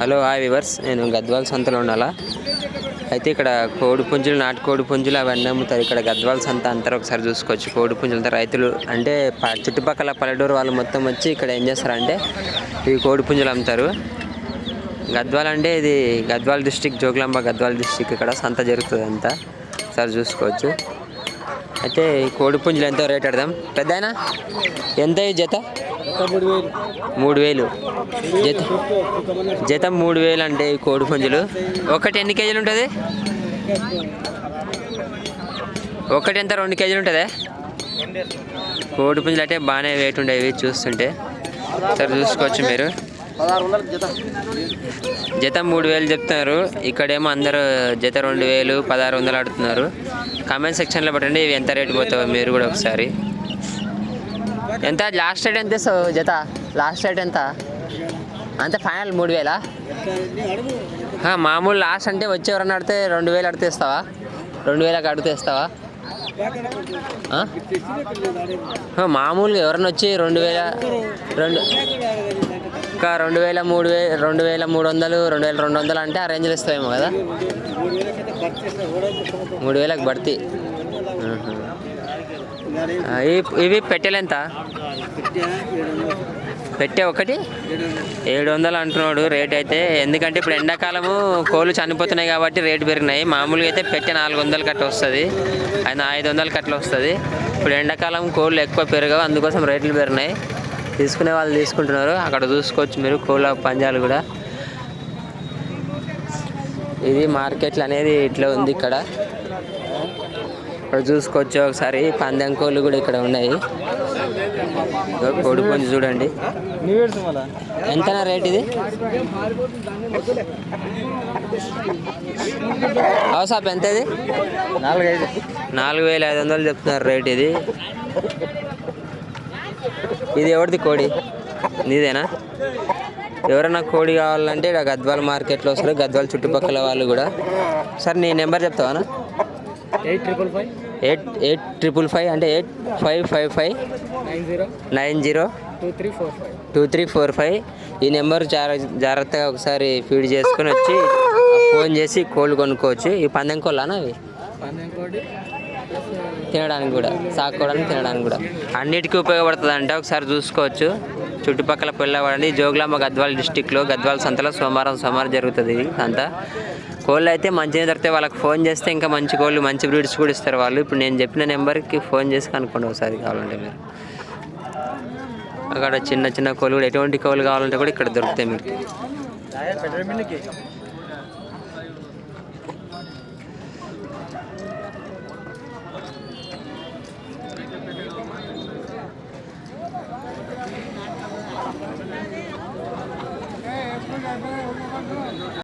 Hello hi viewers, నేను గద్వాల్ సంతలో ఉండాలా. అయితే ఇక్కడ కోడి పుంజులు, నాటు కోడి పుంజులు అవన్నీ అమ్ముతారు. ఇక్కడ గద్వాల్ సంత అంటారు, ఒకసారి చూసుకోవచ్చు. కోడి పుంజులతో రైతులు అంటే చుట్టుపక్కల పల్లెటూరు వాళ్ళు మొత్తం వచ్చి ఇక్కడ ఏం చేస్తారంటే ఈ కోడి పుంజులు అమ్ముతారు. గద్వాల్ అంటే ఇది గద్వాల్ డిస్టిక్, జోగులాంబ గద్వాల్ డిస్టిక్. ఇక్కడ సంత జరుగుతుంది అంతా, ఒకసారి చూసుకోవచ్చు. అయితే ఈ కోడి పుంజులు ఎంతో రేట్ అడదాం. పెద్దయినా ఎంత జత? 3000 జత. జత 3000 అంటే ఈ కోడి పుంజులు. ఒకటి ఎన్ని కేజీలు ఉంటుంది? ఒకటి ఎంత 2 కేజీలు ఉంటుందా? కోడి పుంజులు అంటే బాగానే వెయిట్ ఉండేవి చూస్తుంటే. సరే చూసుకోవచ్చు మీరు. జత 3000 చెప్తున్నారు. ఇక్కడేమో అందరూ జత 2000, 1600 ఆడుతున్నారు. కామెంట్ సెక్షన్లో పెట్టండి ఇవి ఎంత రేటు పోతావో మీరు కూడా ఒకసారి. ఎంత లాస్ట్ రేట్ ఎంత ఇస్తావు జత? లాస్ట్ రేట్ ఎంత? అంతే ఫైనల్ 3000? మామూలు లాస్ట్ అంటే వచ్చి ఎవరన్నా అడితే 2000 అడితే ఇస్తావా? 2000కి అడిగితే ఇస్తావా? మామూలుగా ఎవరన్నా వచ్చి 2000 ఇంకా 2000, 2300, 2200 అంటే ఆ రేంజ్లో ఇస్తావేమో కదా. 3000కి భర్తీ. ఇవి పెట్టెలు ఎంత? పెట్టే ఒకటి 700 అంటున్నాడు రేట్ అయితే. ఎందుకంటే ఇప్పుడు ఎండాకాలము కోళ్ళు చనిపోతున్నాయి కాబట్టి రేటు పెరిగినాయి. మామూలుగా అయితే పెట్టె 400 కట్ట వస్తుంది, ఆయన 500 కట్టలు వస్తుంది. ఇప్పుడు ఎండాకాలం కోళ్ళు ఎక్కువ పెరగవు, అందుకోసం రేట్లు పెరిగినాయి. తీసుకునే వాళ్ళు తీసుకుంటున్నారు. అక్కడ చూసుకోవచ్చు మీరు కోళ్ళ పంజాలు కూడా. ఇది మార్కెట్లు అనేది ఇట్లా ఉంది. ఇక్కడ చూసుకోవచ్చు ఒకసారి. పందెం కోళ్ళు కూడా ఇక్కడ ఉన్నాయి. కోడి పుంజు చూడండి. ఎంతనా రేట్ ఇది? అవసాప్ ఎంత ఇది? 4500 చెప్తున్నారు రేట్ ఇది. ఇది ఎవరిది కోడి? నీదేనా? ఎవరైనా కోడి కావాలంటే ఇక్కడ గద్వాల్ మార్కెట్లో వస్తారు, గద్వాల్ చుట్టుపక్కల వాళ్ళు కూడా. సార్ నీ నెంబర్ చెప్తావా? 8555 అంటే 8555 902345. ఈ నెంబర్ జాగ్రత్తగా ఒకసారి ఫీడ్ చేసుకొని వచ్చి ఫోన్ చేసి కోళ్ళు కొనుక్కోవచ్చు. ఈ పందెం కోళ్ళనా అవి? తినడానికి కూడా, సాకోవడానికి, తినడానికి కూడా అన్నిటికీ ఉపయోగపడుతుంది అంటే ఒకసారి చూసుకోవచ్చు. చుట్టుపక్కల పిల్లవాడండి. జోగులాంబ గద్వాల్ డిస్టిక్లో గద్వాల్ సంతలో సోమవారం జరుగుతుంది ఇది సంత. కోళ్ళు అయితే మంచిగా దొరికితే వాళ్ళకి ఫోన్ చేస్తే ఇంకా మంచి కోళ్ళు, మంచి బ్రీడ్స్ కూడా ఇస్తారు వాళ్ళు. ఇప్పుడు నేను చెప్పిన నెంబర్కి ఫోన్ చేసి కనుక్కోండి ఒకసారి కావాలంటే మీరు. అక్కడ చిన్న చిన్న కోళ్ళు కూడా, ఎటువంటి కోళ్ళు కావాలంటే కూడా ఇక్కడ దొరుకుతాయి మీకు.